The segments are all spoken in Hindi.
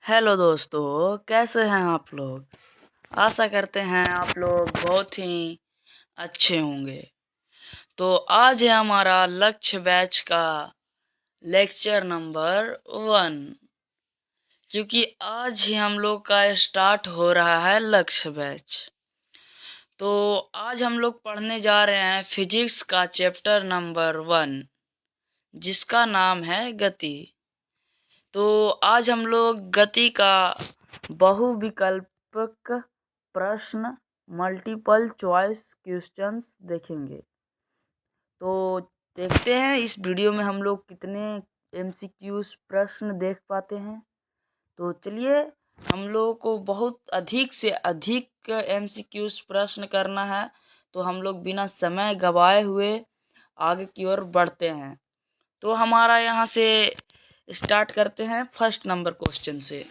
हेलो दोस्तों, कैसे हैं आप लोग। आशा करते हैं आप लोग बहुत ही अच्छे होंगे। तो आज है हमारा लक्ष्य बैच का लेक्चर नंबर 1, क्योंकि आज ही हम लोग का स्टार्ट हो रहा है लक्ष्य बैच। तो आज हम लोग पढ़ने जा रहे हैं फिजिक्स का चैप्टर नंबर 1, जिसका नाम है गति। तो आज हम लोग गति का बहुविकल्पक प्रश्न मल्टीपल चॉइस क्वेश्चंस देखेंगे। तो देखते हैं इस वीडियो में हम लोग कितने एमसीक्यूज प्रश्न देख पाते हैं। तो चलिए, हम लोगों को बहुत अधिक से अधिक एमसीक्यूज प्रश्न करना है। तो हम लोग बिना समय गवाए हुए आगे की ओर बढ़ते हैं। तो हमारा यहाँ से स्टार्ट करते हैं फर्स्ट नंबर क्वेश्चन से।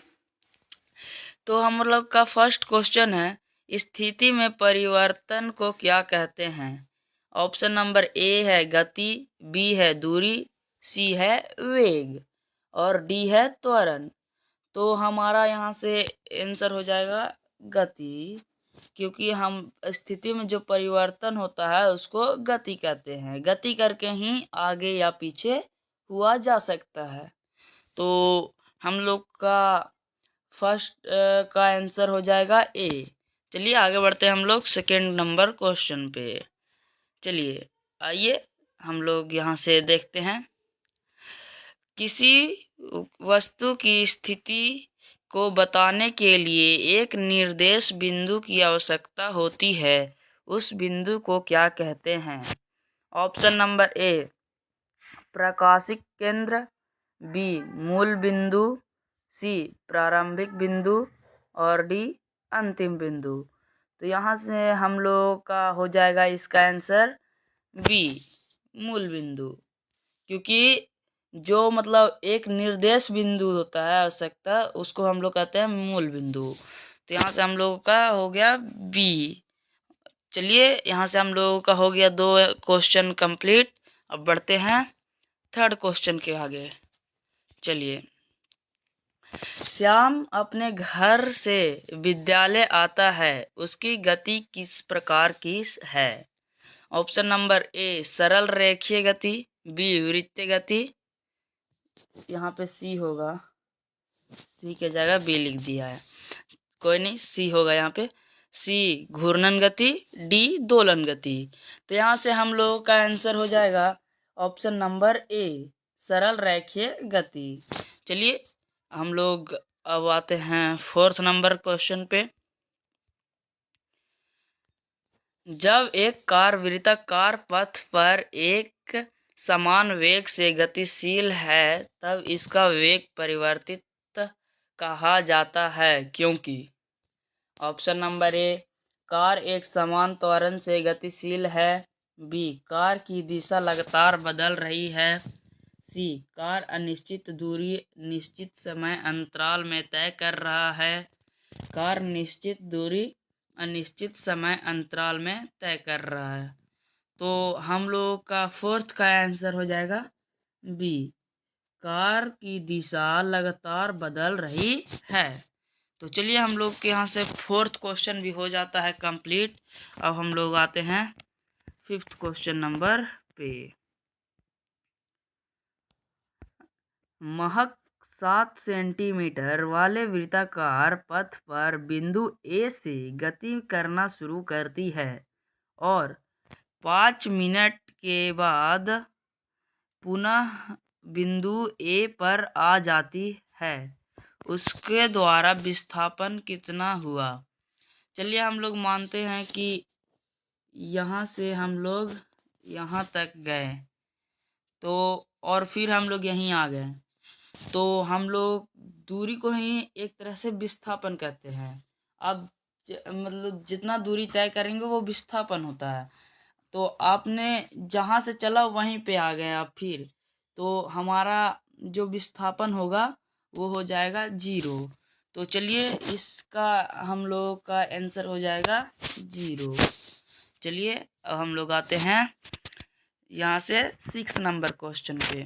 तो हम लोग का फर्स्ट क्वेश्चन है, स्थिति में परिवर्तन को क्या कहते हैं। ऑप्शन नंबर ए है गति, बी है दूरी, सी है वेग और डी है त्वरण। तो हमारा यहाँ से आंसर हो जाएगा गति, क्योंकि हम स्थिति में जो परिवर्तन होता है उसको गति कहते हैं। गति करके ही आगे या पीछे हुआ जा सकता है। तो हम लोग का फर्स्ट का आंसर हो जाएगा ए। चलिए आगे बढ़ते हैं हम लोग सेकेंड नंबर क्वेश्चन पे। चलिए आइए हम लोग यहाँ से देखते हैं। किसी वस्तु की स्थिति को बताने के लिए एक निर्देश बिंदु की आवश्यकता होती है। उस बिंदु को क्या कहते हैं। ऑप्शन नंबर ए प्राकाशिक केंद्र, बी मूल बिंदु, सी प्रारंभिक बिंदु और डी अंतिम बिंदु। तो यहाँ से हम लोग का हो जाएगा इसका आंसर बी मूल बिंदु, क्योंकि जो मतलब एक निर्देश बिंदु होता है आवश्यकता, उसको हम लोग कहते हैं मूल बिंदु। तो यहाँ से हम लोगों का हो गया बी। चलिए यहाँ से हम लोगों का हो गया 2 क्वेश्चन कंप्लीट। अब बढ़ते हैं थर्ड क्वेश्चन के आगे। चलिए, श्याम अपने घर से विद्यालय आता है, उसकी गति किस प्रकार की है। ऑप्शन नंबर ए सरल रेखीय गति, बी वृत्तीय गति, यहाँ पे सी होगा, सी के जगह बी लिख दिया है, कोई नहीं, सी होगा यहाँ पे। सी घूर्णन गति, डी दोलन गति। तो यहाँ से हम लोगों का आंसर हो जाएगा ऑप्शन नंबर ए सरल रेखीय गति। चलिए हम लोग अब आते हैं फोर्थ नंबर क्वेश्चन पे। जब एक कार वृत्ताकार पथ पर एक समान वेग से गतिशील है, तब इसका वेग परिवर्तित कहा जाता है, क्योंकि। ऑप्शन नंबर ए कार एक समान त्वरण से गतिशील है, बी कार की दिशा लगातार बदल रही है, सी कार अनिश्चित दूरी निश्चित समय अंतराल में तय कर रहा है, कार निश्चित दूरी अनिश्चित समय अंतराल में तय कर रहा है। तो हम लोग का फोर्थ का आंसर हो जाएगा बी कार की दिशा लगातार बदल रही है। तो चलिए हम लोग के यहाँ से फोर्थ क्वेश्चन भी हो जाता है कंप्लीट। अब हम लोग आते हैं फिफ्थ क्वेश्चन नंबर पे। महक 7 सेंटीमीटर वाले वृत्ताकार पथ पर बिंदु ए से गति करना शुरू करती है और 5 मिनट के बाद पुनः बिंदु ए पर आ जाती है, उसके द्वारा विस्थापन कितना हुआ। चलिए हम लोग मानते हैं कि यहाँ से हम लोग यहाँ तक गए, तो और फिर हम लोग यहीं आ गए, तो हम लोग दूरी को ही एक तरह से विस्थापन कहते हैं। अब मतलब जितना दूरी तय करेंगे वो विस्थापन होता है। तो आपने जहाँ से चला वहीं पे आ गए आप फिर, तो हमारा जो विस्थापन होगा वो हो जाएगा 0। तो चलिए इसका हम लोग का आंसर हो जाएगा 0। चलिए अब हम लोग आते हैं यहाँ से 6 नंबर क्वेश्चन पे।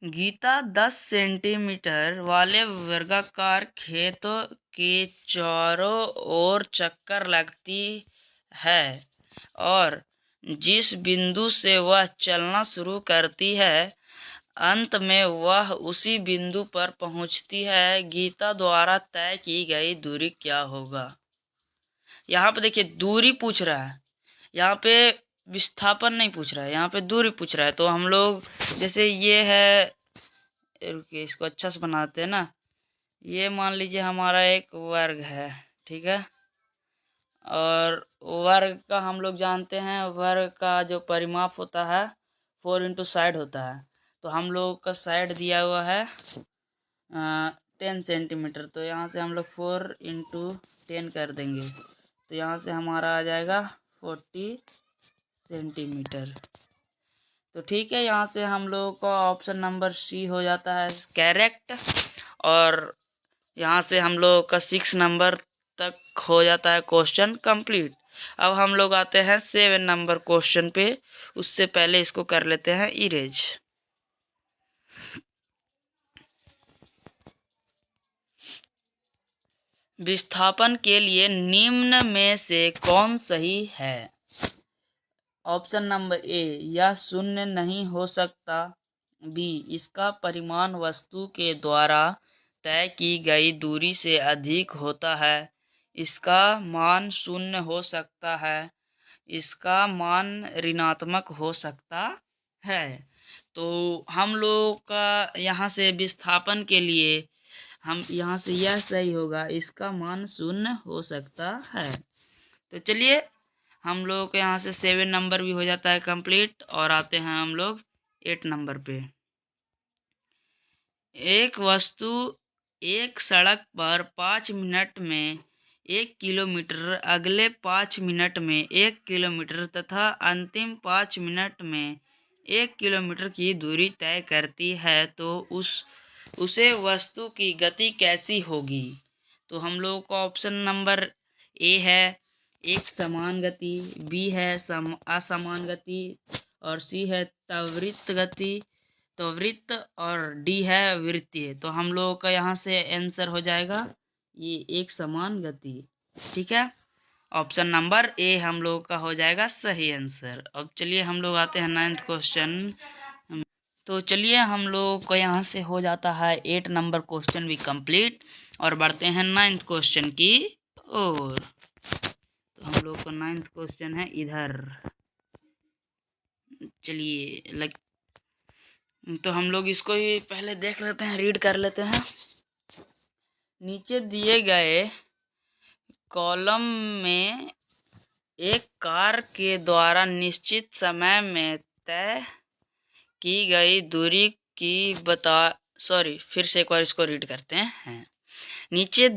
गीता 10 सेंटीमीटर वाले वर्गाकार खेत के चारों ओर चक्कर लगती है और जिस बिंदु से वह चलना शुरू करती है अंत में वह उसी बिंदु पर पहुंचती है। गीता द्वारा तय की गई दूरी क्या होगा? यहाँ पे देखिए दूरी पूछ रहा है, यहाँ पे विस्थापन नहीं पूछ रहा है, यहाँ पे दूरी पूछ रहा है। तो हम लोग जैसे ये है, रुकिए इसको अच्छा से बनाते हैं ना। ये मान लीजिए हमारा एक वर्ग है, ठीक है। और वर्ग का हम लोग जानते हैं, वर्ग का जो परिमाप होता है 4 इंटू साइड होता है। तो हम लोग का साइड दिया हुआ है 10 सेंटीमीटर। तो यहाँ से हम लोग 4 इंटू 10 कर देंगे। तो यहाँ से हमारा आ जाएगा 40 सेंटीमीटर। तो ठीक है, यहाँ से हम लोगों का ऑप्शन नंबर सी हो जाता है करेक्ट। और यहाँ से हम लोगों का 6 नंबर तक हो जाता है क्वेश्चन कंप्लीट। अब हम लोग आते हैं 7 नंबर क्वेश्चन पे। उससे पहले इसको कर लेते हैं इरेज। विस्थापन के लिए निम्न में से कौन सही है? ऑप्शन नंबर ए, यह शून्य नहीं हो सकता। बी, इसका परिमाण वस्तु के द्वारा तय की गई दूरी से अधिक होता है। इसका मान शून्य हो सकता है। इसका मान ऋणात्मक हो सकता है। तो हम लोग का यहाँ से विस्थापन के लिए हम यहाँ से यह सही होगा, इसका मान शून्य हो सकता है। तो चलिए हम लोग के यहाँ से 7 नंबर भी हो जाता है कंप्लीट। और आते हैं हम लोग 8 नंबर पे। एक वस्तु एक सड़क पर 5 मिनट में 1 किलोमीटर, अगले 5 मिनट में 1 किलोमीटर तथा अंतिम 5 मिनट में 1 किलोमीटर की दूरी तय करती है, तो उसे वस्तु की गति कैसी होगी? तो हम लोग का ऑप्शन नंबर ए है एक समान गति, बी है असमान गति, और सी है त्वरित गति त्वरित, और डी है वृत्तीय। तो हम लोगों का यहाँ से आंसर हो जाएगा ये एक समान गति। ठीक है, ऑप्शन नंबर ए हम लोगों का हो जाएगा सही आंसर। अब चलिए हम लोग आते हैं 9th क्वेश्चन। तो चलिए हम लोग को यहाँ से हो जाता है 8 नंबर क्वेश्चन भी कंप्लीट और बढ़ते हैं 9th क्वेश्चन की ओर। तो हम लोग का 9th क्वेश्चन है इधर। चलिए तो हम लोग इसको ही पहले देख लेते हैं, रीड कर लेते हैं। नीचे दिए गए कॉलम में एक कार के द्वारा निश्चित समय में तय की गई दूरी की फिर से एक बार इसको रीड करते हैं। नीचे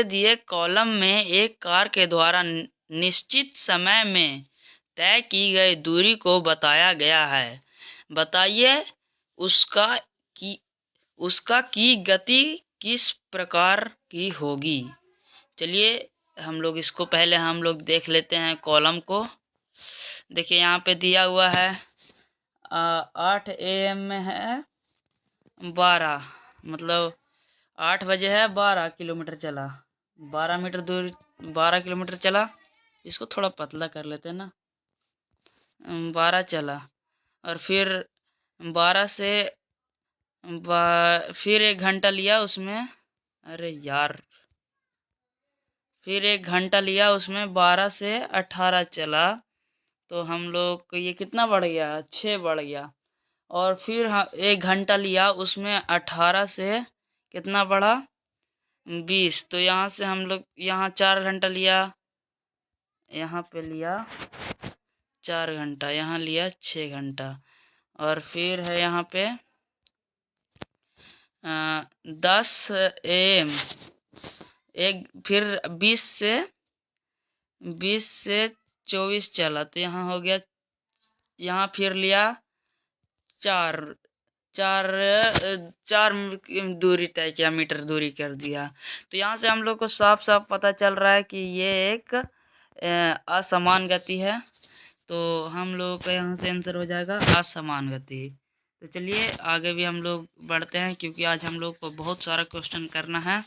दिए कॉलम में एक कार के द्वारा निश्चित समय में तय की गई दूरी को बताया गया है। बताइए उसका की गति किस प्रकार की होगी? चलिए हम लोग इसको पहले हम लोग देख लेते हैं कॉलम को। देखिए यहाँ पे दिया हुआ है 8 AM में है 12, मतलब 8 बजे है 12 किलोमीटर चला, 12 किलोमीटर चला। इसको थोड़ा पतला कर लेते हैं ना। 12 चला और फिर 12 से फिर 1 घंटा लिया उसमें, अरे यार, फिर 1 घंटा लिया उसमें, 12 से 18 चला। तो हम लोग को ये कितना बढ़ गया? 6 बढ़ गया। और फिर 1 घंटा लिया उसमें, 18 से कितना बढ़ा? 20। तो यहाँ से हम लोग यहाँ 4 घंटा लिया, यहाँ पे लिया 4 घंटा, यहाँ लिया 6 घंटा। और फिर है यहाँ पे 10 AM फिर 20 से 24 चला। तो यहाँ हो गया, यहाँ फिर लिया 4 दूरी तय किया, मीटर दूरी कर दिया। तो यहाँ से हम लोग को साफ साफ पता चल रहा है कि ये एक असमान गति है। तो हम लोग का यहाँ से आंसर हो जाएगा असमान गति। तो चलिए आगे भी हम लोग बढ़ते हैं, क्योंकि आज हम लोग को बहुत सारा क्वेश्चन करना है।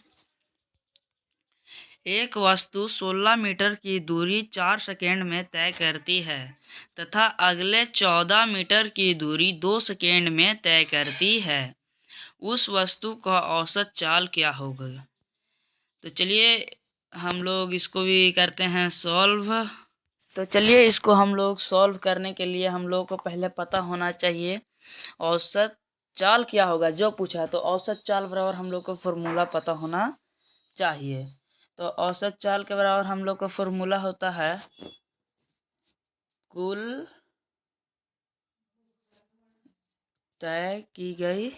एक वस्तु 16 मीटर की दूरी 4 सेकेंड में तय करती है तथा अगले 14 मीटर की दूरी 2 सेकेंड में तय करती है। उस वस्तु का औसत चाल क्या होगा? तो चलिए हम लोग इसको भी करते हैं सॉल्व। तो चलिए इसको हम लोग सॉल्व करने के लिए हम लोग को पहले पता होना चाहिए औसत चाल क्या होगा। जो पूछा है तो औसत चाल बराबर हम लोग को फॉर्मूला पता होना चाहिए। तो औसत चाल के बराबर हम लोग का फॉर्मूला होता है कुल तय की गई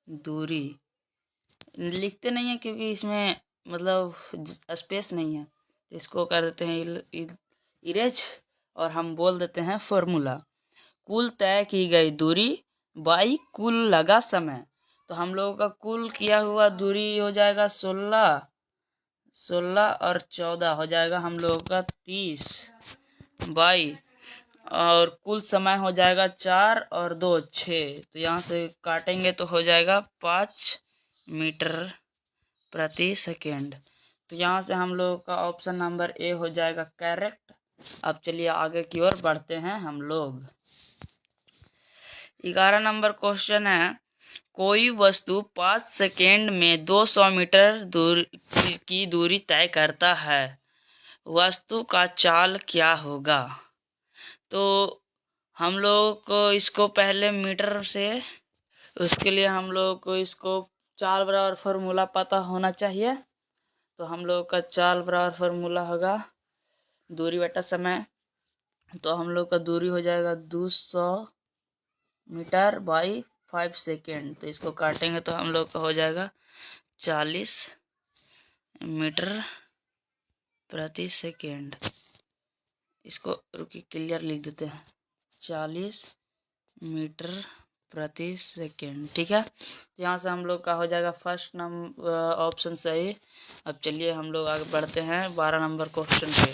दूरी। लिखते नहीं है क्योंकि इसमें मतलब स्पेस नहीं है, तो इसको कर देते हैं इरेज और हम बोल देते हैं फॉर्मूला कुल तय की गई दूरी बाई कुल लगा समय। तो हम लोगों का कुल किया हुआ दूरी हो जाएगा 16 और 14 हो जाएगा हम लोगों का 30 बाई, और कुल समय हो जाएगा 4 और 2 6। तो यहाँ से काटेंगे तो हो जाएगा 5 मीटर प्रति सेकेंड। तो यहाँ से हम लोगों का ऑप्शन नंबर ए हो जाएगा करेक्ट। अब चलिए आगे की ओर बढ़ते हैं हम लोग। 11 नंबर क्वेश्चन है, कोई वस्तु 5 सेकेंड में 200 मीटर की दूरी तय करता है, वस्तु का चाल क्या होगा? तो हम लोग को इसको पहले मीटर से, उसके लिए हम लोग को इसको चाल बराबर फार्मूला पता होना चाहिए। तो हम लोग का चाल बराबर फार्मूला होगा दूरी बटा समय। तो हम लोग का दूरी हो जाएगा 200 मीटर बाई 5 सेकेंड। तो इसको काटेंगे तो हम लोग का हो जाएगा 40 मीटर प्रति सेकेंड। इसको रुकिए क्लियर लिख देते हैं 40 मीटर प्रति सेकेंड। ठीक है, तो यहाँ से हम लोग का हो जाएगा फर्स्ट नंबर ऑप्शन सही। अब चलिए हम लोग आगे बढ़ते हैं 12 नंबर क्वेश्चन पे।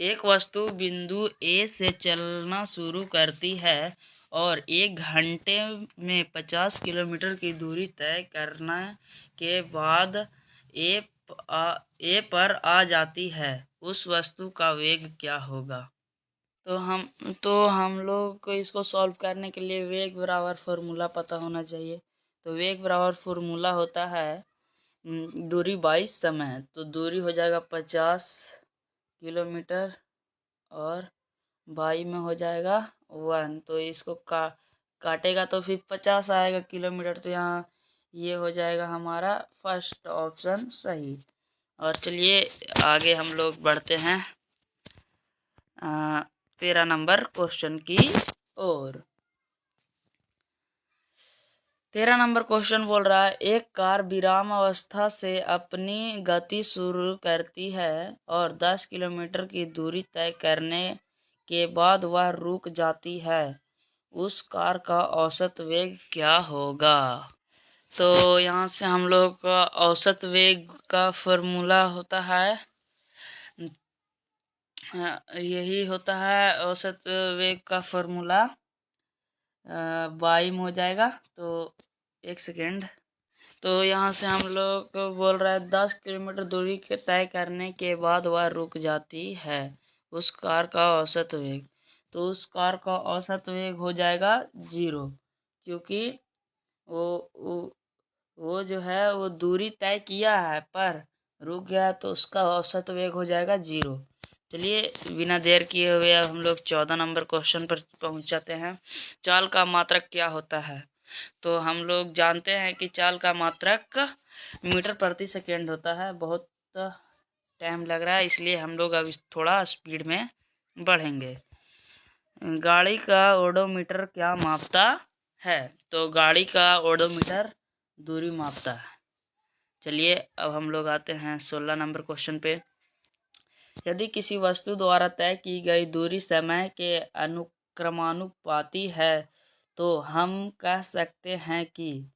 एक वस्तु बिंदु ए से चलना शुरू करती है और 1 घंटे में 50 किलोमीटर की दूरी तय करने के बाद ए पर आ जाती है, उस वस्तु का वेग क्या होगा? तो हम लोग को इसको सॉल्व करने के लिए वेग बराबर फार्मूला पता होना चाहिए। तो वेग बराबर फार्मूला होता है दूरी बाई समय। तो दूरी हो जाएगा 50 किलोमीटर और बाई में हो जाएगा 1। तो इसको काटेगा तो फिर 50 आएगा किलोमीटर। तो यहाँ ये हो जाएगा हमारा फर्स्ट ऑप्शन सही। और चलिए आगे हम लोग बढ़ते हैं 13 नंबर क्वेश्चन की ओर। 13 नंबर क्वेश्चन बोल रहा है, एक कार विराम अवस्था से अपनी गति शुरू करती है और 10 किलोमीटर की दूरी तय करने के बाद वह रुक जाती है, उस कार का औसत वेग क्या होगा? तो यहाँ से हम लोग का औसत वेग का फॉर्मूला होता है यही होता है औसत वेग का फॉर्मूला बाई में हो जाएगा। तो 1 सेकेंड। तो यहाँ से हम लोग को बोल रहा है 10 किलोमीटर दूरी के तय करने के बाद वह रुक जाती है, उस कार का औसत वेग। तो उस कार का औसत वेग हो जाएगा 0, क्योंकि वो जो है वो दूरी तय किया है पर रुक गया, तो उसका औसत वेग हो जाएगा 0। चलिए बिना देर किए हुए अब हम लोग 14 नंबर क्वेश्चन पर पहुंच जाते हैं। चाल का मात्रक क्या होता है? तो हम लोग जानते हैं कि चाल का मात्रक मीटर प्रति सेकेंड होता है। बहुत टाइम लग रहा है इसलिए हम लोग अब थोड़ा स्पीड में बढ़ेंगे। गाड़ी का ओडोमीटर क्या मापता है? तो गाड़ी का ओडोमीटर दूरी मापता है। चलिए अब हम लोग आते हैं 16 नंबर क्वेश्चन पे। यदि किसी वस्तु द्वारा तय की गई दूरी समय के अनुक्रमानुपाती है तो हम कह सकते हैं कि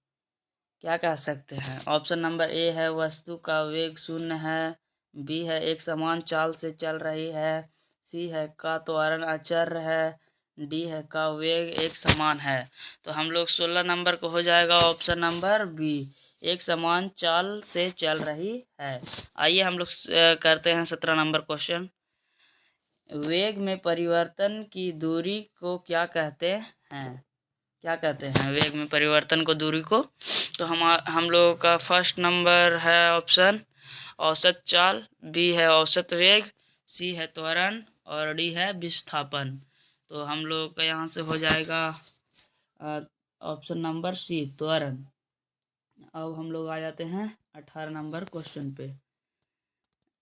क्या कह सकते हैं? ऑप्शन नंबर ए है वस्तु का वेग 0 है, बी है एक समान चाल से चल रही है, सी है का त्वरण अचर है, डी है का वेग एक समान है। तो हम लोग 16 नंबर को हो जाएगा ऑप्शन नंबर बी, एक समान चाल से चल रही है। आइए हम लोग करते हैं 17 नंबर क्वेश्चन। वेग में परिवर्तन की दूरी को क्या कहते हैं? क्या कहते हैं वेग में परिवर्तन को दूरी को? तो हम लोगों का फर्स्ट नंबर है ऑप्शन औसत चाल, बी है औसत वेग, सी है त्वरण और डी है विस्थापन। तो हम लोग का यहाँ से हो जाएगा ऑप्शन नंबर सी त्वरण। अब हम लोग आ जाते हैं 18 नंबर क्वेश्चन पे।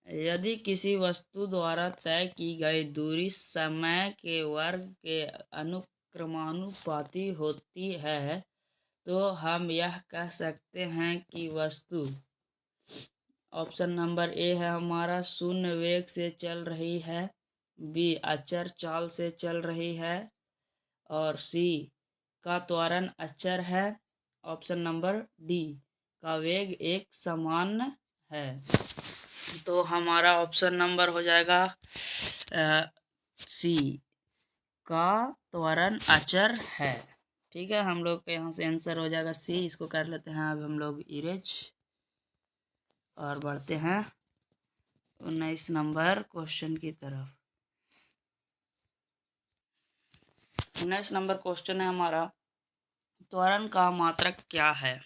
यदि किसी वस्तु द्वारा तय की गई दूरी समय के वर्ग के अनुक्रमानुपाती होती है तो हम यह कह सकते हैं कि वस्तु, ऑप्शन नंबर ए है हमारा शून्य वेग से चल रही है, बी अचर चाल से चल रही है और सी का त्वरण अचर है, ऑप्शन नंबर डी का वेग एक समान है। तो हमारा ऑप्शन नंबर हो जाएगा सी का त्वरण अचर है। ठीक है, हम लोग के यहाँ से आंसर हो जाएगा सी। इसको कर लेते हैं अब हम लोग इरेज और बढ़ते हैं 19 नंबर क्वेश्चन की तरफ। 19 नंबर क्वेश्चन है हमारा, त्वरण का मात्रक क्या है?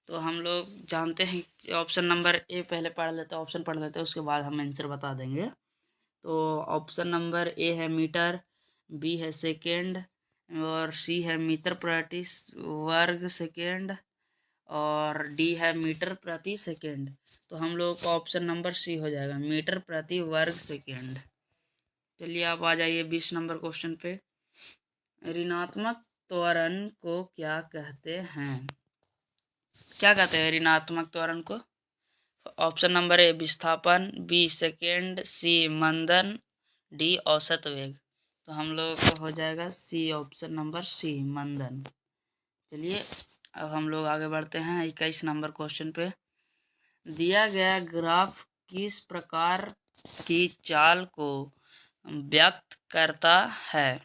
तो हम लोग जानते हैं कि ऑप्शन नंबर ए पहले पढ़ लेते हैं, ऑप्शन पढ़ लेते हैं, उसके बाद हम आंसर बता देंगे। तो ऑप्शन नंबर ए है मीटर, बी है सेकेंड और सी है मीटर प्रति वर्ग सेकेंड और डी है मीटर प्रति सेकेंड। तो हम लोग का ऑप्शन नंबर सी हो जाएगा मीटर प्रति वर्ग सेकेंड। चलिए आप आ जाइए 20 नंबर क्वेश्चन पे। ऋणात्मक त्वरण को क्या कहते हैं? क्या कहते हैं ऋणात्मक त्वरण को? ऑप्शन नंबर ए विस्थापन, बी सेकेंड, सी मंदन, डी औसत वेग। तो हम लोग को हो जाएगा सी, ऑप्शन नंबर सी मंदन। चलिए अब हम लोग आगे बढ़ते हैं 21 नंबर क्वेश्चन पे। दिया गया ग्राफ किस प्रकार की चाल को व्यक्त करता है?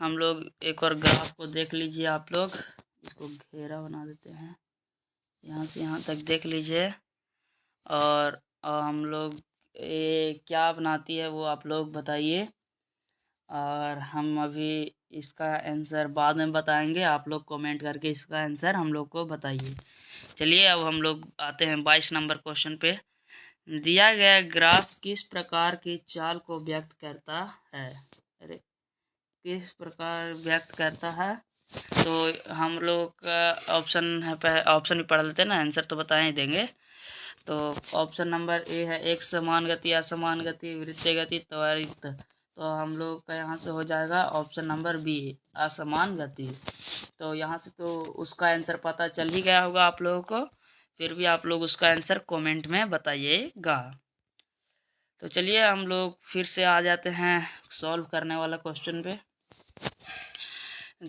हम लोग एक और ग्राफ को देख लीजिए आप लोग, इसको घेरा बना देते हैं, यहाँ से यहाँ तक देख लीजिए और हम लोग क्या बनाती है वो आप लोग बताइए और हम अभी इसका आंसर बाद में बताएंगे। आप लोग कमेंट करके इसका आंसर हम लोग को बताइए। चलिए अब हम लोग आते हैं 22 नंबर क्वेश्चन पे। दिया गया ग्राफ किस प्रकार की चाल को व्यक्त करता है? अरे किस प्रकार व्यक्त करता है? तो हम लोग का ऑप्शन है, ऑप्शन भी पढ़ लेते हैं ना, आंसर तो बता ही देंगे। तो ऑप्शन नंबर ए है एक समान गति, असमान गति, वृत्तीय गति, त्वरित। तो हम लोग का यहाँ से हो जाएगा ऑप्शन नंबर बी असमान गति। तो यहाँ से तो उसका आंसर पता चल ही गया होगा आप लोगों को, फिर भी आप लोग उसका आंसर कमेंट में बताइएगा। तो चलिए हम लोग फिर से आ जाते हैं सॉल्व करने वाला क्वेश्चन पे।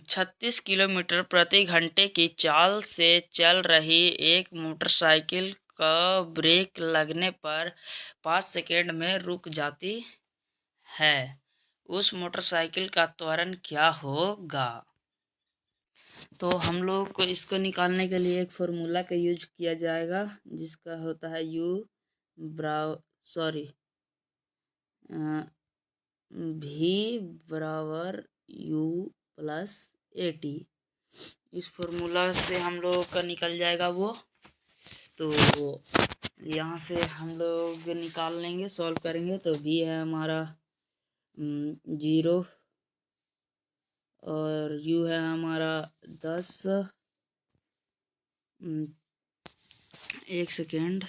36 किलोमीटर प्रति घंटे की चाल से चल रही एक मोटरसाइकिल का ब्रेक लगने पर 5 सेकेंड में रुक जाती है, उस मोटरसाइकिल का त्वरण क्या होगा? तो हम लोग को इसको निकालने के लिए एक फॉर्मूला का यूज किया जाएगा जिसका होता है V बराबर U प्लस AT। इस फॉर्मूला से हम लोग का निकल जाएगा वो। तो यहाँ से हम लोग निकाल लेंगे, सॉल्व करेंगे। तो V है हमारा 0 और U है हमारा 10। एक सेकेंड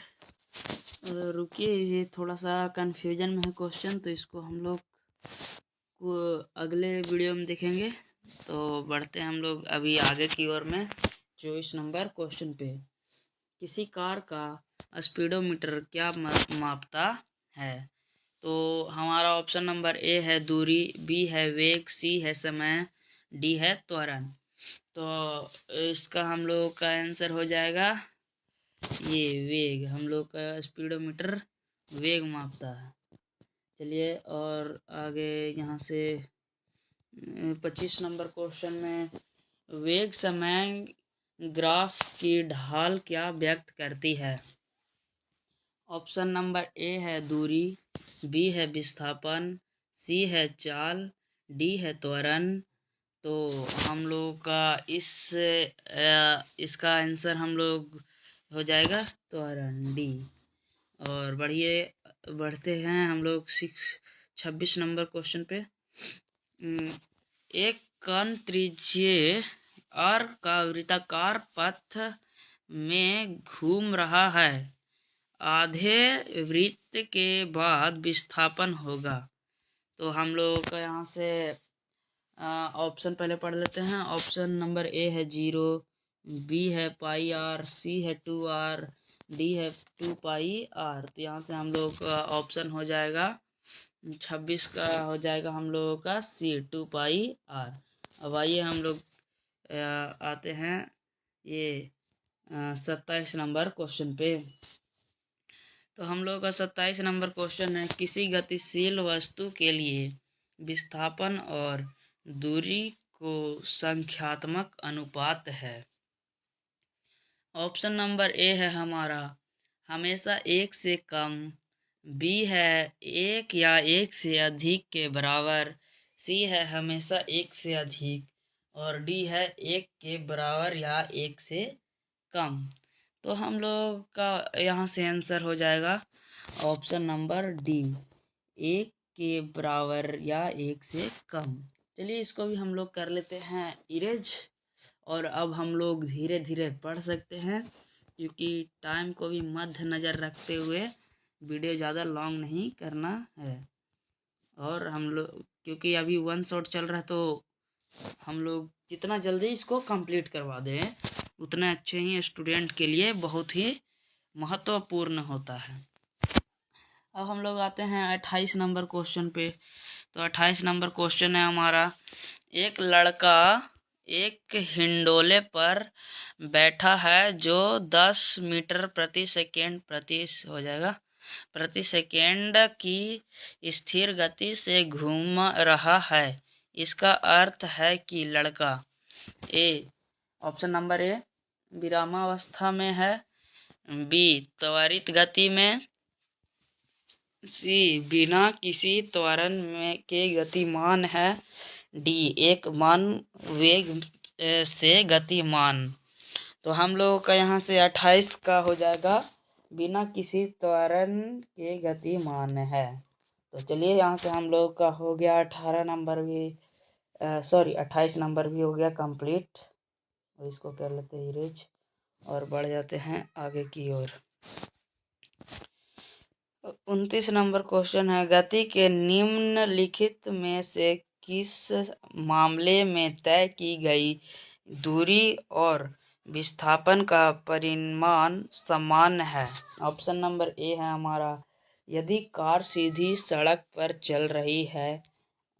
रुकिए, ये थोड़ा सा कंफ्यूजन में है क्वेश्चन, तो इसको हम लोग को अगले वीडियो में देखेंगे। तो बढ़ते हैं हम लोग अभी आगे की ओर में 24 नंबर क्वेश्चन पे। किसी कार का स्पीडोमीटर क्या मापता है? तो हमारा ऑप्शन नंबर ए है दूरी, बी है वेग, सी है समय, डी है त्वरण। तो इसका हम लोग का आंसर हो जाएगा ये वेग। हम लोग का स्पीडोमीटर वेग मापता है। चलिए और आगे यहाँ से 25 नंबर क्वेश्चन में वेग समय ग्राफ की ढाल क्या व्यक्त करती है? ऑप्शन नंबर ए है दूरी, बी है विस्थापन, सी है चाल, डी है त्वरण। तो हम लोग का इसका आंसर हम लोग हो जाएगा त्वरण, डी। और बढ़ते हैं हम लोग 26 नंबर क्वेश्चन पे। एक कण त्रिज्यीय आर का वृत्ताकार पथ में घूम रहा है, आधे वृत्त के बाद विस्थापन होगा। तो हम लोग का यहाँ से ऑप्शन पहले पढ़ लेते हैं। ऑप्शन नंबर ए है 0, बी है पाई आर, सी है 2r, डी है 2πr। तो यहाँ से हम लोग का ऑप्शन हो जाएगा 26 का हो जाएगा हम लोगों का सी 2πr। अब आइए हम लोग आते हैं ये 27 नंबर क्वेश्चन पे। तो हम लोग का 27 नंबर क्वेश्चन है, किसी गतिशील वस्तु के लिए विस्थापन और दूरी को संख्यात्मक अनुपात है। ऑप्शन नंबर ए है हमारा हमेशा 1 से कम, बी है 1 या 1 से अधिक के बराबर, सी है हमेशा 1 से अधिक, और डी है 1 के बराबर या 1 से कम। तो हम लोग का यहाँ से आंसर हो जाएगा ऑप्शन नंबर डी, 1 के बराबर या 1 से कम। चलिए इसको भी हम लोग कर लेते हैं इरेज, और अब हम लोग धीरे धीरे पढ़ सकते हैं क्योंकि टाइम को भी मद्देनजर रखते हुए वीडियो ज़्यादा लॉन्ग नहीं करना है। और हम लोग क्योंकि अभी 1 शॉट चल रहा है तो हम लोग जितना जल्दी इसको कंप्लीट करवा दें उतना अच्छे ही स्टूडेंट के लिए बहुत ही महत्वपूर्ण होता है। अब हम लोग आते हैं 28 नंबर क्वेश्चन पे। तो 28 नंबर क्वेश्चन है हमारा, एक लड़का एक हिंडोले पर बैठा है जो 10 मीटर प्रति सेकेंड प्रति सेकेंड की स्थिर गति से घूम रहा है। इसका अर्थ है कि लड़का ए, ऑप्शन नंबर ए, विरामावस्था में है, बी त्वरित गति में, सी बिना किसी त्वरण में के गतिमान है, डी एकमान वेग से गतिमान। तो हम लोगों का यहाँ से 28 का हो जाएगा बिना किसी त्वरण के गतिमान है। तो चलिए यहाँ से हम लोग का हो गया 18 नंबर भी 28 नंबर भी हो गया कंप्लीट। और इसको कर लेते हैं इरेज और बढ़ जाते हैं आगे की ओर। 29 नंबर क्वेश्चन है, गति के निम्नलिखित में से किस मामले में तय की गई दूरी और विस्थापन का परिमाण समान है? ऑप्शन नंबर ए है हमारा, यदि कार सीधी सड़क पर चल रही है,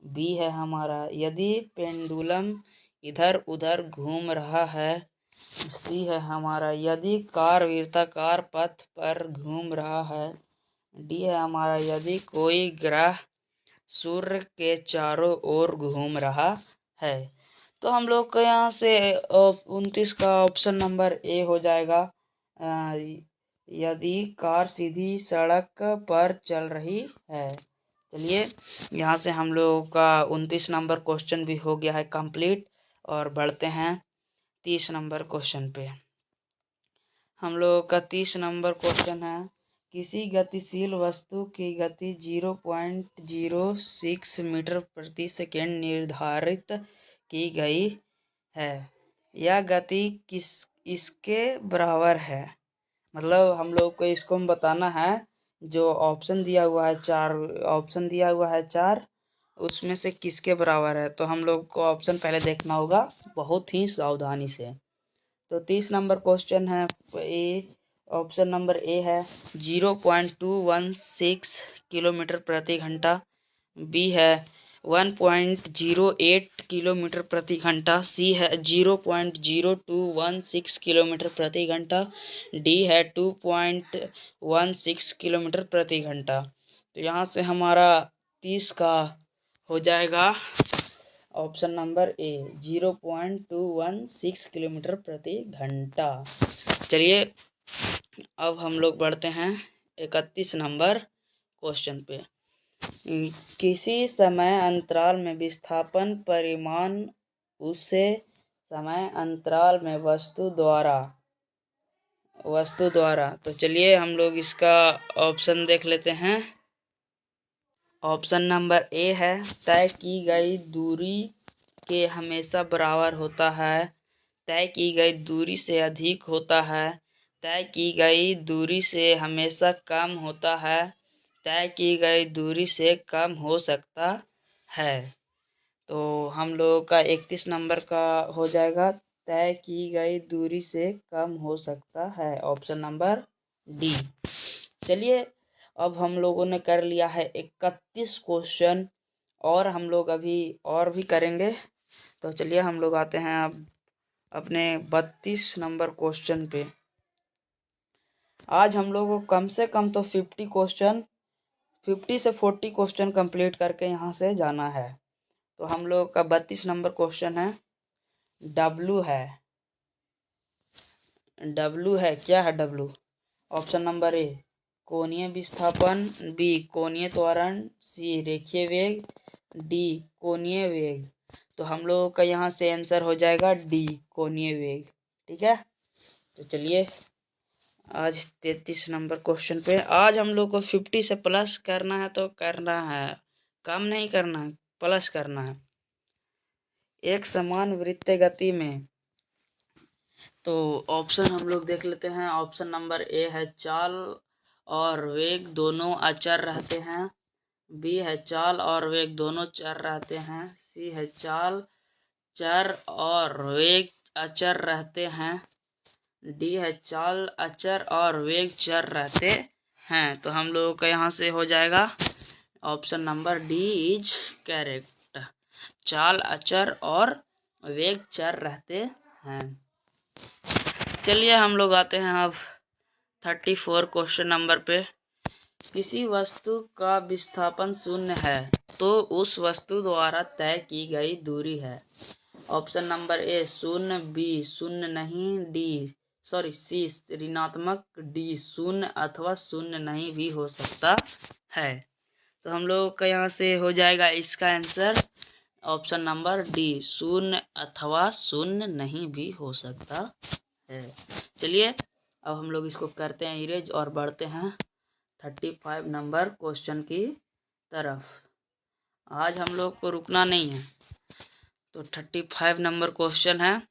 बी है हमारा यदि पेंडुलम इधर उधर घूम रहा है, सी है हमारा यदि कार वृत्ताकार पथ पर घूम रहा है, डी है हमारा यदि कोई ग्रह सूर्य के चारों ओर घूम रहा है। तो हम लोग को यहाँ से 29 का ऑप्शन नंबर ए हो जाएगा, यदि कार सीधी सड़क पर चल रही है। चलिए यहाँ से हम लोगों का 29 नंबर क्वेश्चन भी हो गया है कंप्लीट और बढ़ते हैं 30 नंबर क्वेश्चन पे। हम लोगों का 30 नंबर क्वेश्चन है, किसी गतिशील वस्तु की गति 0.06 मीटर प्रति सेकेंड निर्धारित की गई है। यह गति इसके बराबर है। मतलब हम लोग को इसको बताना है, जो ऑप्शन दिया हुआ है 4 उसमें से किसके बराबर है। तो हम लोग को ऑप्शन पहले देखना होगा बहुत ही सावधानी से। तो 30 नंबर क्वेश्चन है ए, ऑप्शन नंबर ए है 0.216 किलोमीटर प्रति घंटा, बी है 1.08 किलोमीटर प्रति घंटा, सी है 0.0216 किलोमीटर प्रति घंटा, डी है 2.16 किलोमीटर प्रति घंटा। तो यहाँ से हमारा 30 का हो जाएगा ऑप्शन नंबर ए 0.216 किलोमीटर प्रति घंटा। चलिए अब हम लोग बढ़ते हैं 31 नंबर क्वेश्चन पे। किसी समय अंतराल में विस्थापन परिमाण उसे समय अंतराल में वस्तु द्वारा। तो चलिए हम लोग इसका ऑप्शन देख लेते हैं। ऑप्शन नंबर ए है तय की गई दूरी के हमेशा बराबर होता है, तय की गई दूरी से अधिक होता है, तय की गई दूरी से हमेशा कम होता है, तय की गई दूरी से कम हो सकता है। तो हम लोगों का 31 नंबर का हो जाएगा तय की गई दूरी से कम हो सकता है, ऑप्शन नंबर डी। चलिए अब हम लोगों ने कर लिया है 31 क्वेश्चन और हम लोग अभी और भी करेंगे। तो चलिए हम लोग आते हैं अब अपने 32 नंबर क्वेश्चन पे। आज हम लोग को कम से कम तो 50 से 40 क्वेश्चन कंप्लीट करके यहाँ से जाना है। तो हम लोग का 32 नंबर क्वेश्चन है डब्लू है क्या है डब्लू? ऑप्शन नंबर ए कोणीय विस्थापन, बी कोणीय त्वरण, सी रेखीय वेग, डी कोणीय वेग। तो हम लोगों का यहाँ से आंसर हो जाएगा डी कोणीय वेग। ठीक है, तो चलिए आज 33 नंबर क्वेश्चन पे। आज हम लोग को 50 से प्लस करना है तो करना है, कम नहीं करना है, प्लस करना है। एक समान वृत्तीय गति में, तो ऑप्शन हम लोग देख लेते हैं। ऑप्शन नंबर ए है चाल और वेग दोनों अचर रहते हैं, बी है चाल और वेग दोनों चर रहते हैं, सी है चाल चर और वेग अचर रहते हैं, डी है चाल अचर और वेग चर रहते हैं। तो हम लोगों का यहाँ से हो जाएगा option number D is correct, चाल अचर और वेग चर रहते हैं। चलिए हम लोग आते हैं अब 34 क्वेश्चन नंबर पे। किसी वस्तु का विस्थापन शून्य है तो उस वस्तु द्वारा तय की गई दूरी है। ऑप्शन नंबर ए शून्य, बी शून्य नहीं, सी ऋणात्मक, डी शून्य अथवा शून्य नहीं भी हो सकता है। तो हम लोग का यहाँ से हो जाएगा इसका आंसर ऑप्शन नंबर डी शून्य अथवा शून्य नहीं भी हो सकता है। चलिए अब हम लोग इसको करते हैं इरेज और बढ़ते हैं 35 नंबर क्वेश्चन की तरफ। आज हम लोग को रुकना नहीं है। तो 35 नंबर क्वेश्चन है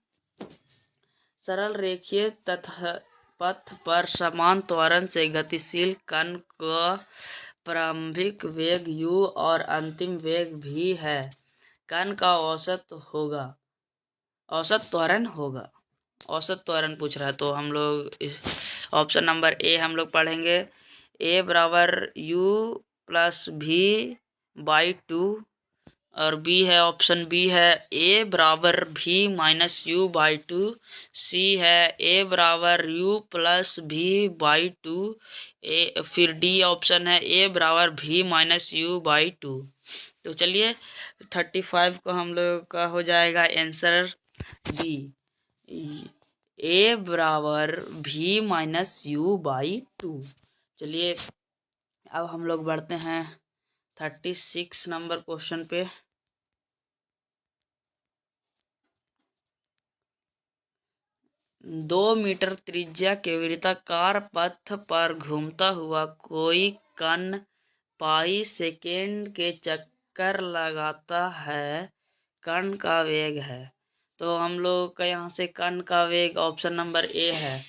सरल रेखीय तथा पथ पर समान त्वरण से गतिशील कण का प्रारंभिक वेग u और अंतिम वेग v है, कण का औसत त्वरण होगा। औसत त्वरण पूछ रहा है तो हम लोग ऑप्शन नंबर ए हम लोग पढ़ेंगे a बराबर u प्लस v बाई 2 और बी है ऑप्शन बी है a बराबर v माइनस यू बाई 2, सी है a बराबर u प्लस v बाई 2, फिर डी ऑप्शन है a बराबर v माइनस यू बाई 2। तो चलिए 35 को हम लोग का हो जाएगा आंसर डी a बराबर v माइनस यू बाई 2। चलिए अब हम लोग बढ़ते हैं 36 नंबर क्वेश्चन पे। 2 मीटर त्रिज्या के वृत्ताकार पथ पर घूमता हुआ कोई कण पाई सेकेंड के चक्कर लगाता है, कण का वेग है। तो हम लोग का यहाँ से कण का वेग ऑप्शन नंबर ए है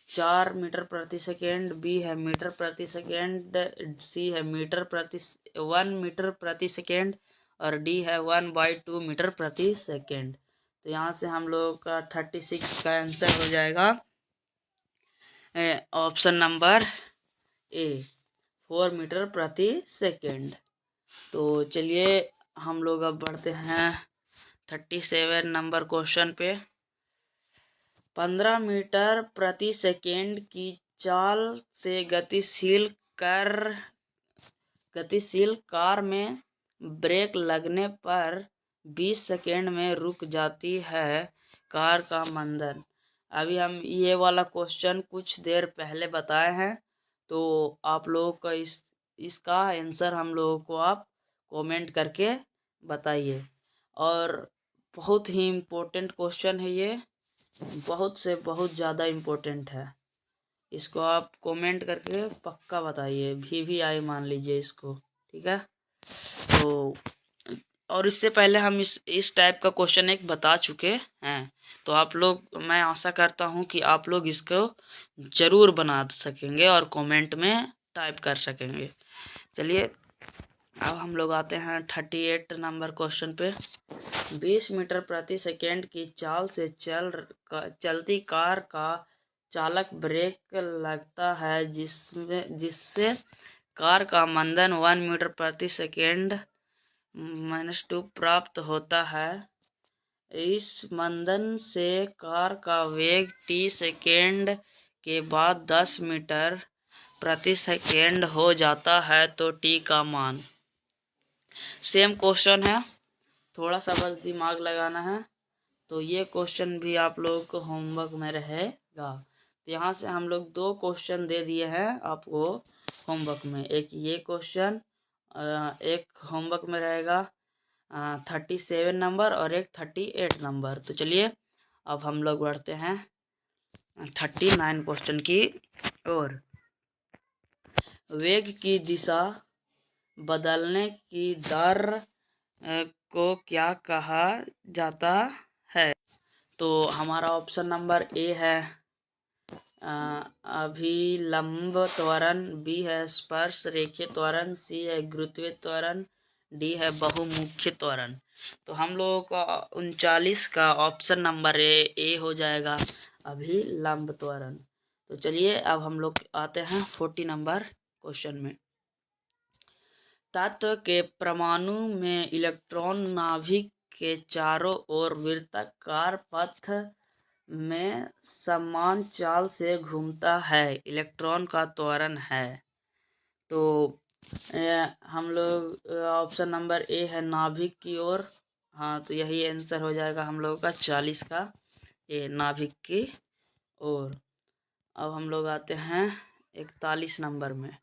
4 मीटर प्रति सेकेंड, बी है मीटर प्रति सेकेंड, सी है 1 मीटर प्रति सेकेंड और डी है 1/2 मीटर प्रति सेकेंड। तो यहाँ से हम लोग का 36 का आंसर हो जाएगा ऑप्शन नंबर ए 4 मीटर प्रति सेकेंड। तो चलिए हम लोग अब बढ़ते हैं 37 नंबर क्वेश्चन पे। 15 मीटर प्रति सेकेंड की चाल से गतिशील कार में ब्रेक लगने पर 20 सेकेंड में रुक जाती है कार का मंदन। अभी हम ये वाला क्वेश्चन कुछ देर पहले बताए हैं, तो आप लोगों का इसका आंसर हम लोगों को आप कमेंट करके बताइए। और बहुत ही इम्पोर्टेंट क्वेश्चन है ये, बहुत से बहुत ज़्यादा इम्पोर्टेंट है। इसको आप कमेंट करके पक्का बताइए, VVI मान लीजिए इसको, ठीक है। तो और इससे पहले हम इस टाइप का क्वेश्चन एक बता चुके हैं, तो आप लोग, मैं आशा करता हूँ कि आप लोग इसको ज़रूर बना सकेंगे और कमेंट में टाइप कर सकेंगे। चलिए अब हम लोग आते हैं 38 नंबर क्वेश्चन पे। 20 मीटर प्रति सेकेंड की चाल से चलती कार का चालक ब्रेक लगता है, जिससे कार का मंदन 1 मीटर प्रति सेकेंड -2 प्राप्त होता है। इस मंदन से कार का वेग t सेकेंड के बाद 10 मीटर प्रति सेकेंड हो जाता है, तो t का मान। सेम क्वेश्चन है, थोड़ा सा बस दिमाग लगाना है। तो ये क्वेश्चन भी आप लोगों को होमवर्क में रहेगा। तो यहाँ से हम लोग 2 क्वेश्चन दे दिए हैं आपको होमवर्क में, एक ये क्वेश्चन, एक होमवर्क में रहेगा 37 नंबर और एक 38 नंबर। तो चलिए अब हम लोग बढ़ते हैं 39 क्वेश्चन की ओर। वेग की दिशा बदलने की दर को क्या कहा जाता है? तो हमारा ऑप्शन नंबर ए है अभिलंब त्वरण, बी है स्पर्श रेखीय त्वरण, सी है गुरुत्वीय त्वरण, डी है बहुमुखी त्वरण। तो हम लोगों का 39 का ऑप्शन नंबर ए हो जाएगा, अभिलंब त्वरण। तो चलिए अब हम लोग आते हैं 40 नंबर क्वेश्चन में। तत्व के परमाणु में इलेक्ट्रॉन नाभिक के चारों ओर वृत्ताकार पथ में समान चाल से घूमता है, इलेक्ट्रॉन का त्वरण है। तो हम लोग ऑप्शन नंबर ए है नाभिक की ओर, हाँ तो यही आंसर हो जाएगा हम लोगों का 40 का, ए नाभिक की ओर। अब हम लोग आते हैं 41 नंबर में।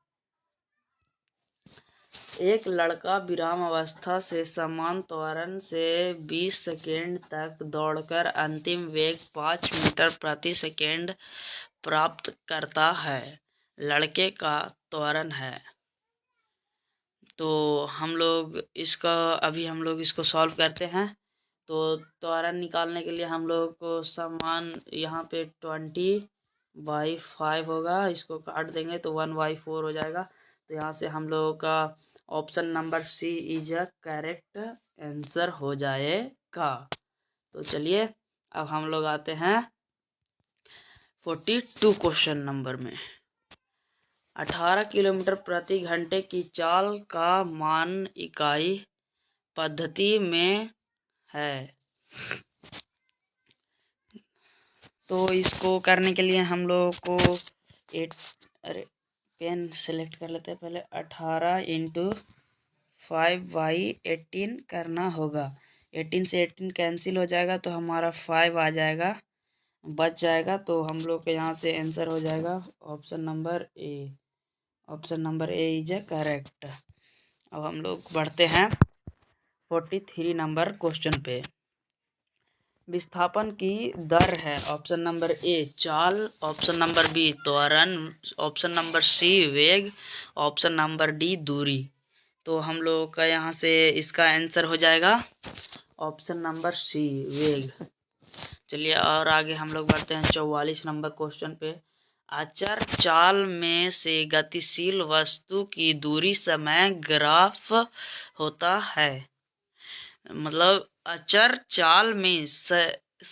एक लड़का विराम अवस्था से समान त्वरण से 20 सेकेंड तक दौड़कर अंतिम वेग 5 मीटर प्रति सेकेंड प्राप्त करता है, लड़के का त्वरण है। तो हम लोग इसको सॉल्व करते हैं। तो त्वरण निकालने के लिए हम लोग को समान यहाँ पे 20/5 होगा, इसको काट देंगे तो 1/4 हो जाएगा। तो यहाँ से हम लोगों का option number C is a correct answer हो जाएगा। तो चलिए अब हम लोग आते हैं 42 क्वेश्चन नंबर में। 18 किलोमीटर प्रति घंटे की चाल का मान इकाई पद्धति में है। तो इसको करने के लिए हम लोग को पेन सेलेक्ट कर लेते हैं पहले। 18 × 5/18 करना होगा। 18 से 18 कैंसिल हो जाएगा तो हमारा 5 आ जाएगा, बच जाएगा। तो हम लोग के यहाँ से आंसर हो जाएगा option number A. Option number A is correct. अब हम लोग बढ़ते हैं 43 नंबर क्वेश्चन पे। विस्थापन की दर है ऑप्शन नंबर ए चाल, ऑप्शन नंबर बी त्वरण, ऑप्शन नंबर सी वेग, ऑप्शन नंबर डी दूरी। तो हम लोग का यहाँ से इसका आंसर हो जाएगा ऑप्शन नंबर सी वेग। चलिए और आगे हम लोग बढ़ते हैं 44 नंबर क्वेश्चन पे। अचर चाल में से गतिशील वस्तु की दूरी समय ग्राफ होता है। मतलब अचर चाल में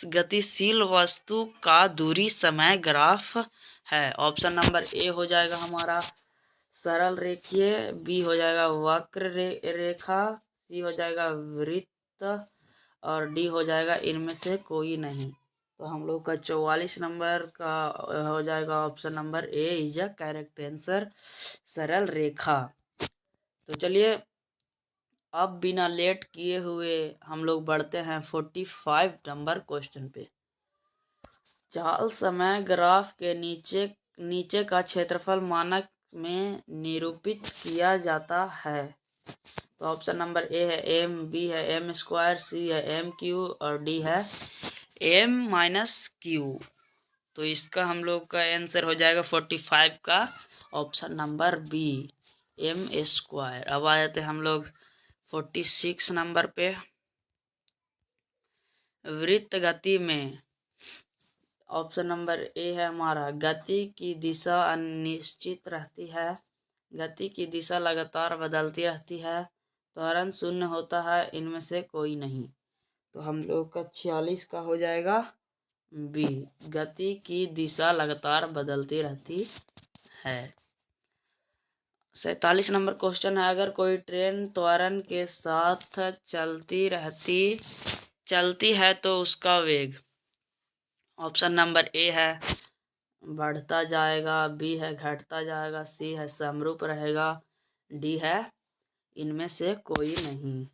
गतिशील वस्तु का दूरी समय ग्राफ है। ऑप्शन नंबर ए हो जाएगा हमारा सरल रेखीय, बी हो जाएगा वक्र रेखा, सी हो जाएगा वृत्त और डी हो जाएगा इनमें से कोई नहीं। तो हम लोग का 44 नंबर का हो जाएगा option number A is a correct answer, सरल रेखा। तो चलिए अब बिना लेट किए हुए हम लोग बढ़ते हैं 45 नंबर क्वेश्चन पे। चाल समय ग्राफ के नीचे का क्षेत्रफल मानक में निरूपित किया जाता है। तो ऑप्शन नंबर ए है एम, बी है एम स्क्वायर, सी है एम क्यू और डी है एम माइनस क्यू। तो इसका हम लोग का आंसर हो जाएगा 45 का option number B, M square. अब आ जाते हैं हम लोग 46 नंबर पे। वृत्त गति में ऑप्शन नंबर ए है हमारा, गति की दिशा अनिश्चित रहती है, गति की दिशा लगातार बदलती रहती है, त्वरण शून्य होता है, इनमें से कोई नहीं। तो हम लोग का 46 का हो जाएगा बी, गति की दिशा लगातार बदलती रहती है। 47 नंबर क्वेश्चन है, अगर कोई ट्रेन त्वरण के साथ चलती है तो उसका वेग ऑप्शन नंबर ए है बढ़ता जाएगा, बी है घटता जाएगा, सी है समरूप रहेगा, डी है इनमें से कोई नहीं।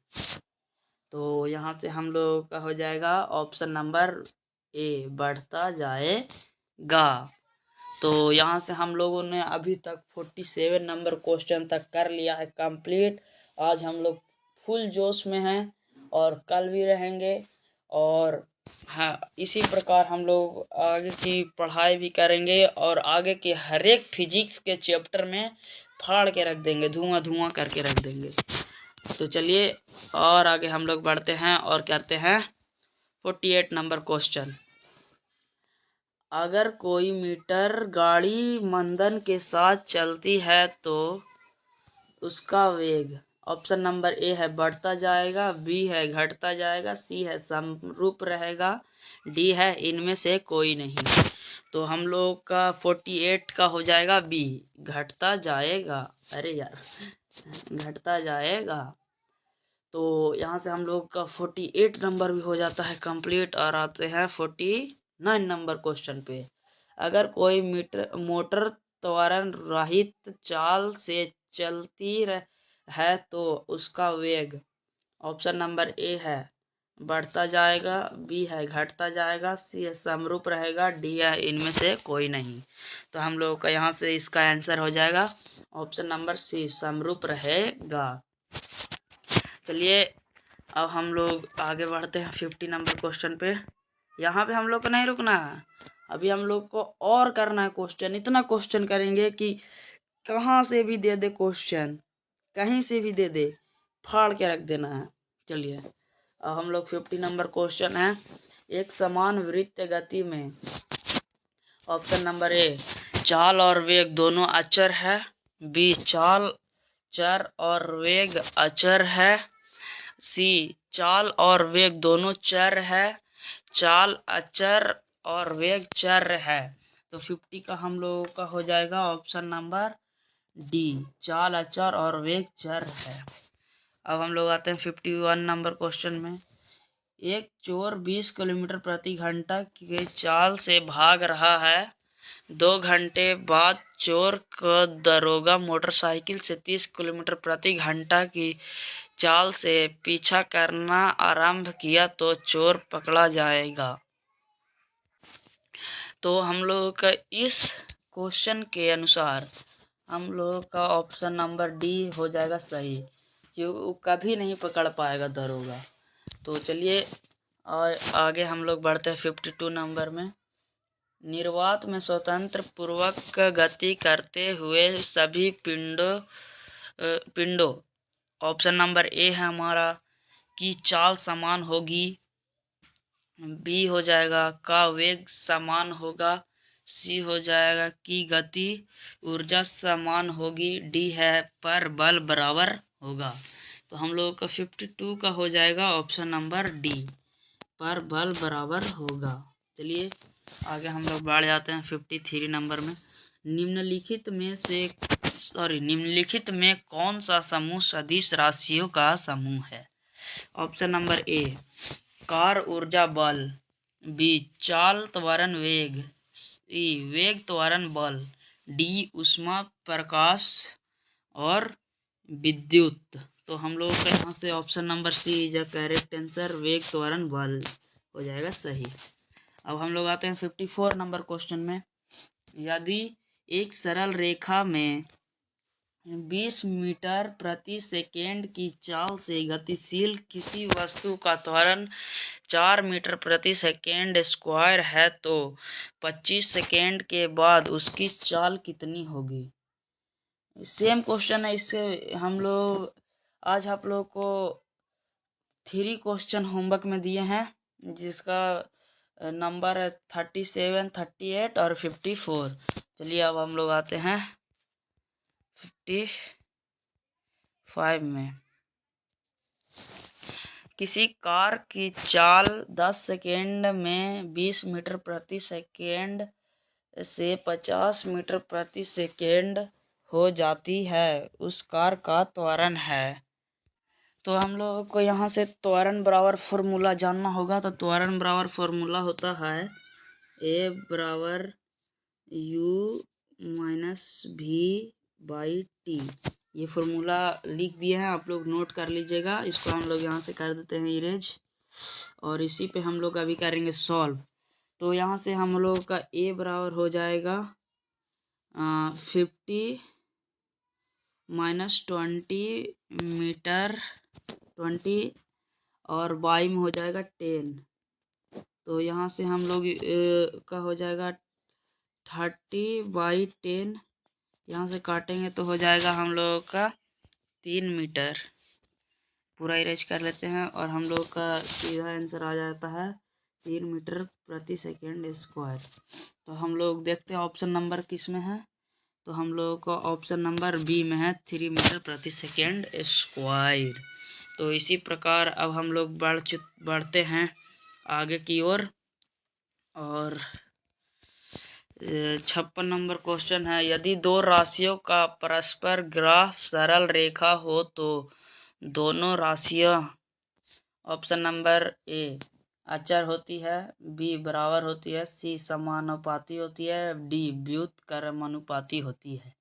तो यहाँ से हम लोग का हो जाएगा ऑप्शन नंबर ए, बढ़ता जाएगा। तो यहाँ से हम लोगों ने अभी तक 47 नंबर क्वेश्चन तक कर लिया है कंप्लीट। आज हम लोग फुल जोश में हैं और कल भी रहेंगे, और हाँ इसी प्रकार हम लोग आगे की पढ़ाई भी करेंगे और आगे के हर एक फिजिक्स के चैप्टर में फाड़ के रख देंगे, धुआं धुआं करके रख देंगे। तो चलिए और आगे हम लोग बढ़ते हैं और करते हैं 48 नंबर क्वेश्चन। अगर कोई मीटर गाड़ी मंदन के साथ चलती है तो उसका वेग ऑप्शन नंबर ए है बढ़ता जाएगा, बी है घटता जाएगा, सी है समरूप रहेगा, डी है इनमें से कोई नहीं। तो हम लोग का 48 का हो जाएगा बी, घटता जाएगा। अरे यार, घटता जाएगा। तो यहाँ से हम लोग का 48 नंबर भी हो जाता है कंप्लीट और आते हैं 49 नंबर क्वेश्चन पे। अगर कोई मोटर त्वरण रहित चाल से चलती है तो उसका वेग ऑप्शन नंबर ए है बढ़ता जाएगा, बी है घटता जाएगा, सी है समरूप रहेगा, डी है इनमें से कोई नहीं। तो हम लोग का यहाँ से इसका आंसर हो जाएगा ऑप्शन नंबर सी, समरूप रहेगा। चलिए अब हम लोग आगे बढ़ते हैं 50 नंबर क्वेश्चन पे। यहाँ पे हम लोग को नहीं रुकना है, अभी हम लोग को और करना है क्वेश्चन। इतना क्वेश्चन करेंगे कि कहाँ से भी दे दे क्वेश्चन, कहीं से भी दे दे, फाड़ के रख देना है। चलिए अब हम लोग 50 नंबर क्वेश्चन है, एक समान वृत्त गति में ऑप्शन नंबर ए चाल और वेग दोनों अचर है, बी चाल चर और वेग अचर है, सी चाल और वेग दोनों चर है, चाल अचर और वेग चर है। तो 50 का हम लोगों का हो जाएगा ऑप्शन नंबर डी, चाल अचर और वेग चर है। अब हम लोग आते हैं 51 नंबर क्वेश्चन में। एक चोर 20 किलोमीटर प्रति घंटा के चाल से भाग रहा है। 2 घंटे बाद चोर को दरोगा मोटरसाइकिल से 30 किलोमीटर प्रति घंटा की चाल से पीछा करना आरंभ किया तो चोर पकड़ा जाएगा। तो हम लोगों का इस क्वेश्चन के अनुसार हम लोगों का ऑप्शन नंबर डी हो जाएगा सही, क्योंकि वो कभी नहीं पकड़ पाएगा दरोगा। तो चलिए और आगे हम लोग बढ़ते हैं 52 नंबर में। निर्वात में स्वतंत्र पूर्वक गति करते हुए सभी पिंडों ऑप्शन नंबर ए है हमारा की चाल समान होगी, बी हो जाएगा का वेग समान होगा, सी हो जाएगा कि गति ऊर्जा समान होगी, डी है पर बल बराबर होगा। तो हम लोग का 52 का हो जाएगा ऑप्शन नंबर डी, पर बल बराबर होगा। चलिए आगे हम लोग बढ़ जाते हैं 53 नंबर में। निम्नलिखित में कौन सा समूह सदिश राशियों का समूह है? ऑप्शन नंबर ए कार ऊर्जा बल, बी चाल त्वरण वेग, सी वेग त्वरण बल, डी ऊष्मा प्रकाश और विद्युत। तो हम लोग का यहाँ से option number C is correct answer, वेग त्वरण बल हो जाएगा सही। अब हम लोग आते हैं 54 नंबर क्वेश्चन में। यदि एक सरल रेखा में 20 मीटर प्रति सेकेंड की चाल से गतिशील किसी वस्तु का त्वरण 4 मीटर प्रति सेकेंड स्क्वायर है तो 25 सेकेंड के बाद उसकी चाल कितनी होगी। सेम क्वेश्चन है। इससे हम लोग आज आप लोग को 3 क्वेश्चन होमवर्क में दिए हैं, जिसका नंबर है 37, 38 और 54। चलिए अब हम लोग आते हैं 55 में। किसी कार की चाल 10 सेकेंड में 20 मीटर प्रति सेकेंड से 50 मीटर प्रति सेकेंड हो जाती है, उस कार का त्वरण है। तो हम लोग को यहाँ से त्वरण बराबर फॉर्मूला जानना होगा। तो त्वरण बराबर फॉर्मूला होता है ए बराबर यू माइनस भी बाई टी। ये फॉर्मूला लिख दिए हैं, आप लोग नोट कर लीजिएगा। इसको हम लोग यहाँ से कर देते हैं इरेज, और इसी पे हम लोग अभी करेंगे सॉल्व। तो यहाँ से हम लोग का ए बराबर हो जाएगा 50 माइनस 20 मीटर 20 और बाई में हो जाएगा 10। तो यहाँ से हम लोग का हो जाएगा 30/10। यहाँ से काटेंगे तो हो जाएगा हम लोगों का 3 मीटर। पूरा इरेज कर लेते हैं और हम लोग का सीधा आंसर आ जाता है 3 मीटर प्रति सेकेंड स्क्वायर। तो हम लोग देखते हैं ऑप्शन नंबर किस में है। तो हम लोगों का ऑप्शन नंबर बी में है 3 मीटर प्रति सेकेंड स्क्वायर। तो इसी प्रकार अब हम लोग बढ़ते हैं आगे की ओर। और 56 नंबर क्वेश्चन है। यदि दो राशियों का परस्पर ग्राफ सरल रेखा हो तो दोनों राशियां ऑप्शन नंबर ए अचर होती है, बी बराबर होती है, सी समानुपाती होती है, डी व्युत्क्रमानुपाती होती है।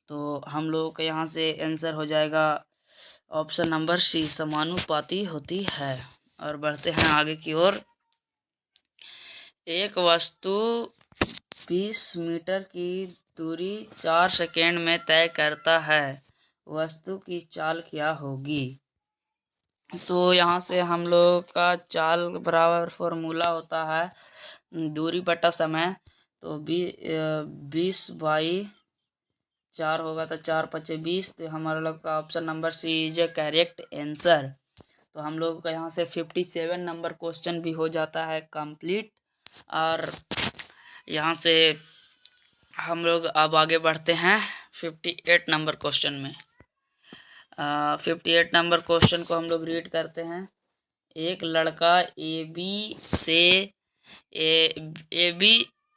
तो हम लोगों के यहाँ से आंसर हो जाएगा ऑप्शन नंबर सी समानुपाती होती है। और बढ़ते हैं आगे की ओर। एक वस्तु 20 मीटर की दूरी 4 सेकेंड में तय करता है, वस्तु की चाल क्या होगी। तो यहाँ से हम लोग का चाल बराबर फॉर्मूला होता है दूरी बटा समय। तो 20/4 होगा तो 4×5 = 20। तो हमारा लोग का option number C is a correct answer. तो हम लोग का यहाँ से 57 नंबर क्वेश्चन भी हो जाता है कंप्लीट। और यहाँ से हम लोग अब आगे बढ़ते हैं 58 नंबर क्वेश्चन में। 58 नंबर क्वेश्चन को हम लोग रीड करते हैं। एक लड़का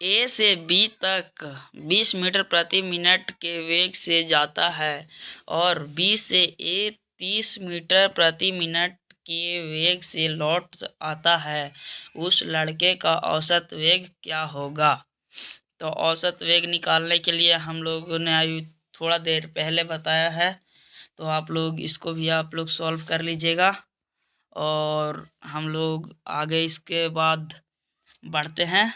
ए से बी तक 20 मीटर प्रति मिनट के वेग से जाता है और बी से ए 30 मीटर प्रति मिनट के वेग से लौट आता है। उस लड़के का औसत वेग क्या होगा। तो औसत वेग निकालने के लिए हम लोगों ने अभी थोड़ा देर पहले बताया है, तो आप लोग इसको भी आप लोग सॉल्व कर लीजिएगा। और हम लोग आगे इसके बाद बढ़ते हैं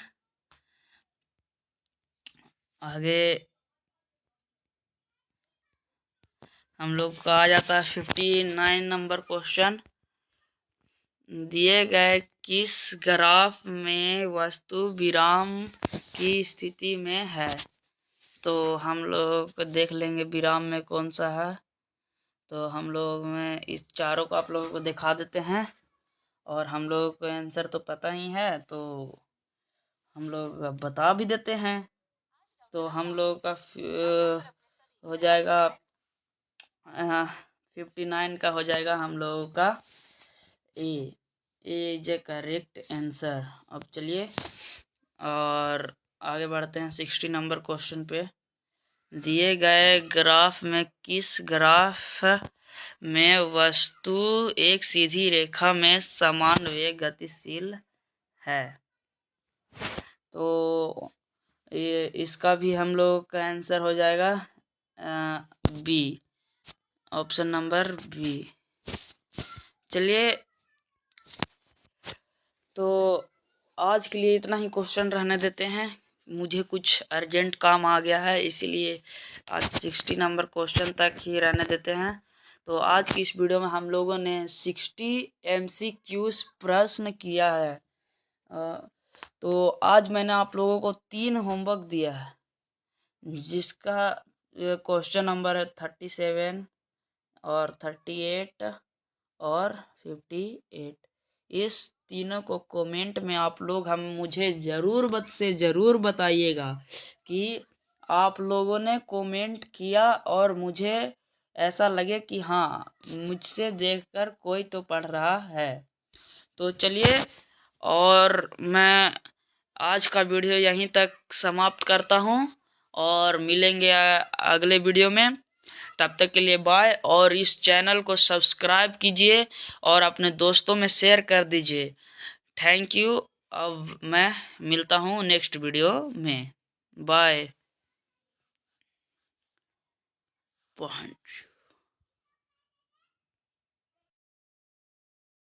आगे। हम लोग का आ जाता है 59 नंबर क्वेश्चन। दिए गए किस ग्राफ में वस्तु विराम की स्थिति में है। तो हम लोग देख लेंगे विराम में कौन सा है। तो हम लोग में इस चारों को आप लोगों को दिखा देते हैं, और हम लोग को आंसर तो पता ही है तो हम लोग बता भी देते हैं। तो हम लोग का हो जाएगा 59 का हो जाएगा हम लोगों का ए इज ए करेक्ट आंसर। अब चलिए और आगे बढ़ते हैं 60 नंबर क्वेश्चन पे। दिए गए ग्राफ में किस ग्राफ में वस्तु एक सीधी रेखा में समान वेग गतिशील है। तो ये इसका भी हम लोग का आंसर हो जाएगा बी ऑप्शन नंबर बी। चलिए, तो आज के लिए इतना ही क्वेश्चन रहने देते हैं। मुझे कुछ अर्जेंट काम आ गया है, इसीलिए आज 60 नंबर क्वेश्चन तक ही रहने देते हैं। तो आज की इस वीडियो में हम लोगों ने 60 MCQs प्रश्न किया है। तो आज मैंने आप लोगों को 3 होमवर्क दिया है, जिसका क्वेश्चन नंबर है 37 और 38 और 58। इस तीनों को कमेंट में आप लोग मुझे ज़रूर बताइएगा कि आप लोगों ने कमेंट किया और मुझे ऐसा लगे कि हाँ, मुझसे देखकर कोई तो पढ़ रहा है। तो चलिए, और मैं आज का वीडियो यहीं तक समाप्त करता हूँ और मिलेंगे अगले वीडियो में। तब तक के लिए बाय, और इस चैनल को सब्सक्राइब कीजिए और अपने दोस्तों में शेयर कर दीजिए। Thank you. अब मैं मिलता हूँ नेक्स्ट वीडियो में। बाय।